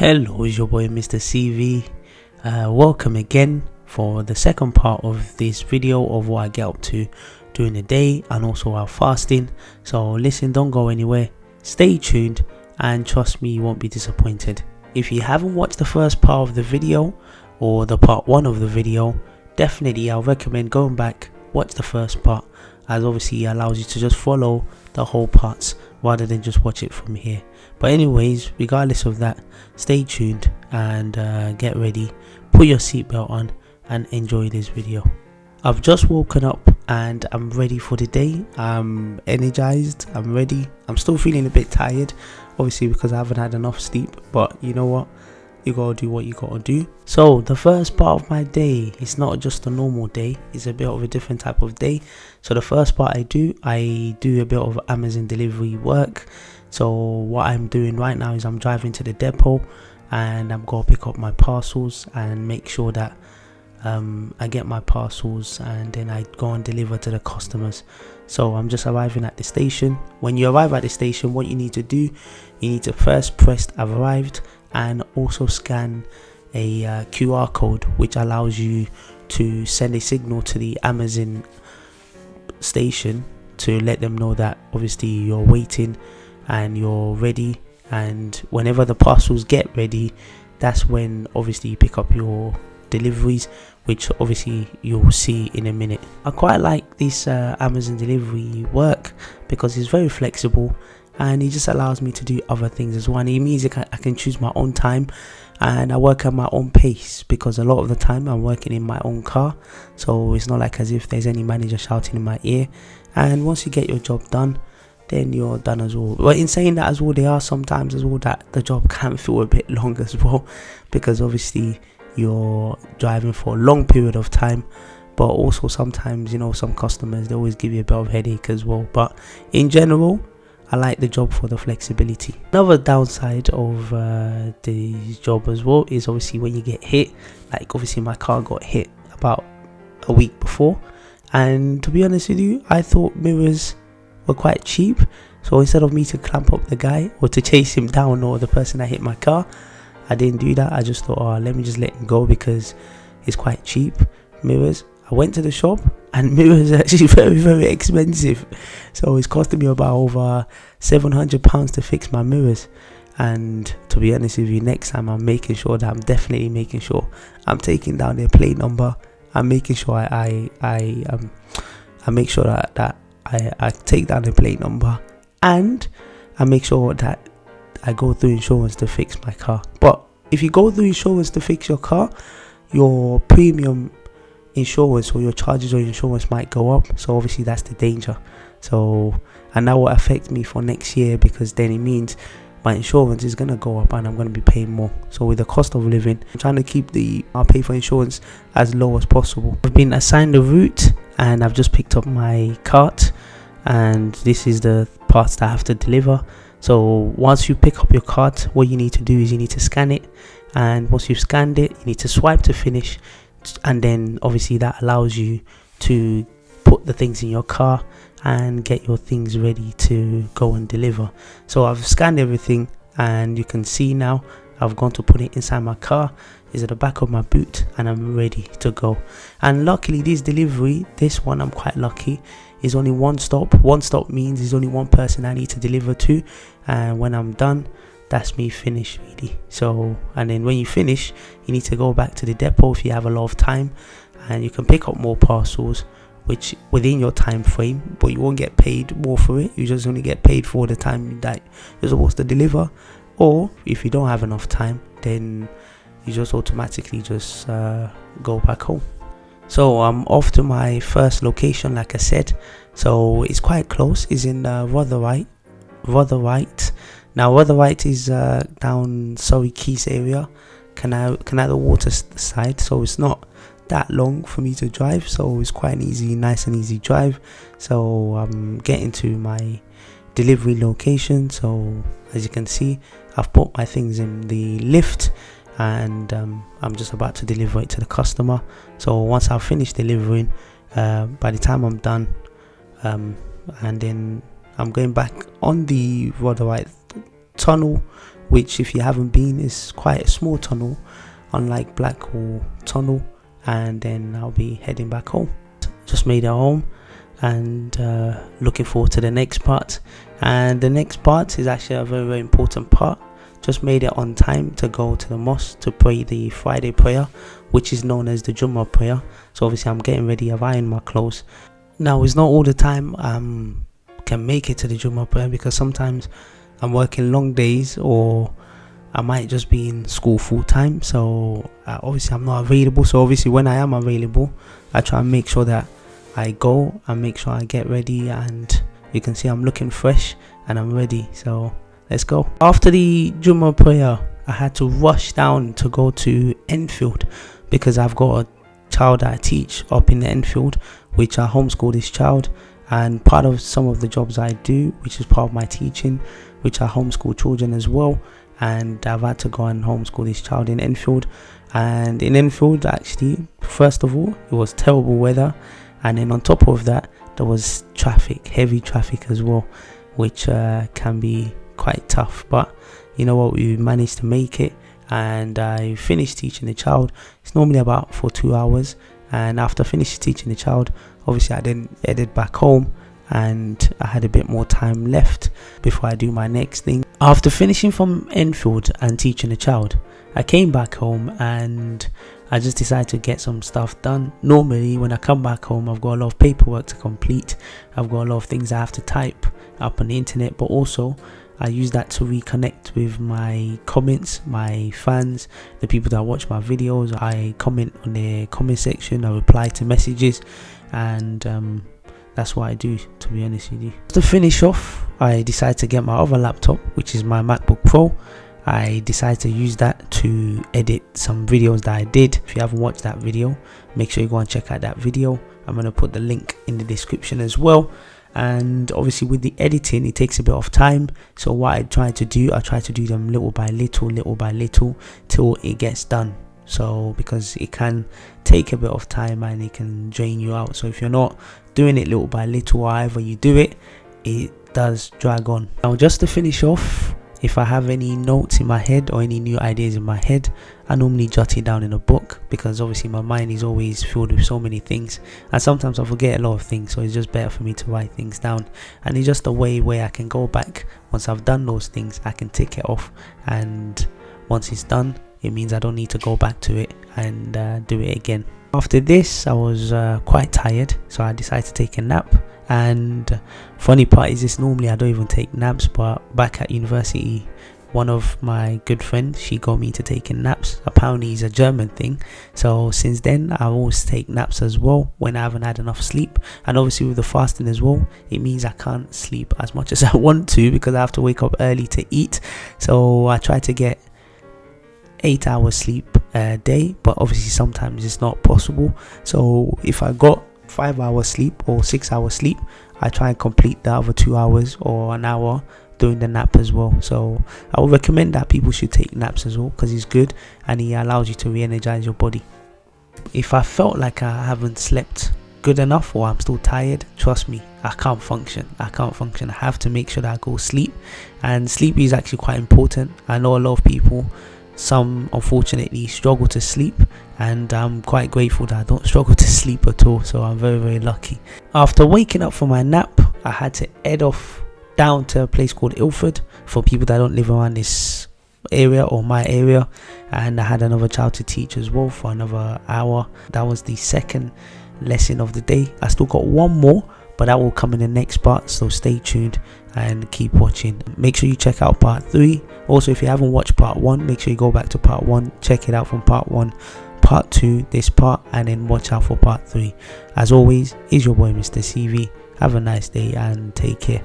Hello, it's your boy Mr. CV. Welcome again for the second part of this video of what I get up to during the day and also while fasting. So listen, don't go anywhere, stay tuned, and trust me, you won't be disappointed. If you haven't watched the first part of the video or the part 1 of the video, definitely I'll recommend going back, watch the first part, as obviously it allows you to just follow the whole parts rather than just watch it from here. But anyways, regardless of that, stay tuned and get ready, put your seatbelt on and enjoy this video. I've just woken up and I'm ready for the day. I'm energized, I'm ready. I'm still feeling a bit tired, obviously because I haven't had enough sleep, but you know what, you gotta do what you gotta do. So the first part of my day is not just a normal day, it's a bit of a different type of day. So the first part I do a bit of Amazon delivery work. So what I'm doing right now is I'm driving to the depot and I'm gonna pick up my parcels and make sure that I get my parcels and then I go and deliver to the customers. So I'm just arriving at the station. When you arrive at the station, what you need to do, you need to first press I've arrived and also scan a QR code, which allows you to send a signal to the Amazon station to let them know that obviously you're waiting and you're ready, and whenever the parcels get ready, that's when obviously you pick up your deliveries, which obviously you'll see in a minute. I quite like this Amazon delivery work because it's very flexible and it just allows me to do other things as well, and it means I can choose my own time and I work at my own pace, because a lot of the time I'm working in my own car, so it's not like as if there's any manager shouting in my ear. And once you get your job done, then you're done as well. But in saying that as well, there are sometimes as well that the job can feel a bit long as well, because obviously you're driving for a long period of time. But also sometimes, you know, some customers, they always give you a bit of headache as well. But in general, I like the job for the flexibility. Another downside of the job as well is obviously when you get hit. Like obviously my car got hit about a week before, and to be honest with you, I thought mirrors were quite cheap. So instead of me to clamp up the guy or to chase him down or the person that hit my car, I didn't do that. I just thought, oh, let me just let him go because it's quite cheap, mirrors. I went to the shop and mirrors are actually very, very expensive. So it's costing me about over £700 to fix my mirrors. And to be honest with you, next time I'm making sure that I'm definitely making sure I'm taking down their plate number. I'm making sure I make sure that I take down the plate number, and I make sure that I go through insurance to fix my car. But if you go through insurance to fix your car, your premium insurance or your charges or insurance might go up. So obviously that's the danger. So, and that will affect me for next year, because then it means my insurance is going to go up and I'm going to be paying more. So with the cost of living, I'm trying to keep I'll pay for insurance as low as possible. I've been assigned a route and I've just picked up my cart, and this is the parts that I have to deliver. So once you pick up your cart, what you need to do is you need to scan it, and once you've scanned it, you need to swipe to finish, and then obviously that allows you to put the things in your car and get your things ready to go and deliver. So I've scanned everything and you can see now I've gone to put it inside my car. It's at the back of my boot and I'm ready to go. And luckily this delivery, this one I'm quite lucky, is only one stop. One stop means there's only one person I need to deliver to, and when I'm done, that's me finished really. So, and then when you finish, you need to go back to the depot if you have a lot of time, and you can pick up more parcels which within your time frame, but you won't get paid more for it. You just only get paid for the time that you're supposed to deliver. Or if you don't have enough time, then you just automatically just go back home. So I'm off to my first location, like I said. So it's quite close. It's in Rotherhithe. Now Rotherhithe is down Surrey Keys area, Canal Water side. So it's not that long for me to drive, so it's quite an nice and easy drive. So I'm getting to my delivery location. So as you can see, I've put my things in the lift and I'm just about to deliver it to the customer. So once I've finished delivering, by the time I'm done, and then I'm going back on the Rotherhithe tunnel which if you haven't been is quite a small tunnel, unlike Blackwall Tunnel. And then I'll be heading back home. Just made it home, and looking forward to the next part. And the next part is actually a very, very important part. Just made it on time to go to the mosque to pray the Friday prayer, which is known as the Jummah prayer. So obviously I'm getting ready, I've ironed my clothes. Now it's not all the time can make it to the Jummah prayer, because sometimes I'm working long days, or I might just be in school full time. So obviously I'm not available. So obviously when I am available, I try and make sure that I go and make sure I get ready, and you can see I'm looking fresh and I'm ready. So let's go. After the Jummah prayer, I had to rush down to go to Enfield, because I've got a child that I teach up in Enfield, which I homeschool this child. And part of some of the jobs I do, which is part of my teaching, which I homeschool children as well. And I've had to go and homeschool this child in Enfield. And in Enfield, actually, first of all, it was terrible weather, and then on top of that there was traffic, heavy traffic as well, which can be quite tough. But you know what, we managed to make it, and I finished teaching the child. It's normally about for 2 hours, and after finishing teaching the child, obviously I then headed back home, and I had a bit more time left before I do my next thing. After finishing from Enfield and teaching the child, I came back home and I just decided to get some stuff done. Normally when I come back home, I've got a lot of paperwork to complete, I've got a lot of things I have to type up on the internet, but also I use that to reconnect with my comments, my fans, the people that watch my videos. I comment on the comment section, I reply to messages, and that's what I do, to be honest with you. To finish off, I decided to get my other laptop, which is my MacBook Pro. I decided to use that to edit some videos that I did. If you haven't watched that video, make sure you go and check out that video. I'm going to put the link in the description as well. And obviously with the editing, it takes a bit of time. So what I try to do them little by little till it gets done. So because it can take a bit of time and it can drain you out. So if you're not doing it little by little, however you do it, it does drag on. Now just to finish off, if I have any notes in my head or any new ideas in my head, I normally jot it down in a book, because obviously my mind is always filled with so many things, and sometimes I forget a lot of things. So it's just better for me to write things down, and it's just a way where I can go back once I've done those things. I can tick it off, and once it's done, it means I don't need to go back to it and do it again. After this, I was quite tired, so I decided to take a nap. And funny part is this, normally I don't even take naps, but back at university, one of my good friends, she got me to taking naps. Apparently it's a German thing, so since then I always take naps as well when I haven't had enough sleep. And obviously with the fasting as well, it means I can't sleep as much as I want to, because I have to wake up early to eat. So I try to get 8 hours sleep a day, but obviously sometimes it's not possible. So if I got 5 hours sleep or 6 hours sleep, I try and complete the other 2 hours or an hour during the nap as well. So I would recommend that people should take naps as well, because it's good and it allows you to re-energize your body. If I felt like I haven't slept good enough or I'm still tired, trust me, I can't function. I have to make sure that I go sleep, and sleep is actually quite important. I know a lot of people, some unfortunately struggle to sleep, and I'm quite grateful that I don't struggle to sleep at all. So I'm very, very lucky. After waking up from my nap, I had to head off down to a place called Ilford, for people that don't live around this area or my area. And I had another child to teach as well for another hour. That was the second lesson of the day. I still got one more, but that will come in the next part, so stay tuned and keep watching. Make sure you check out part 3. Also, if you haven't watched part 1, make sure you go back to part 1, check it out from part 1, part 2, this part, and then watch out for part 3. As always, is your boy Mr. CV. Have a nice day and take care.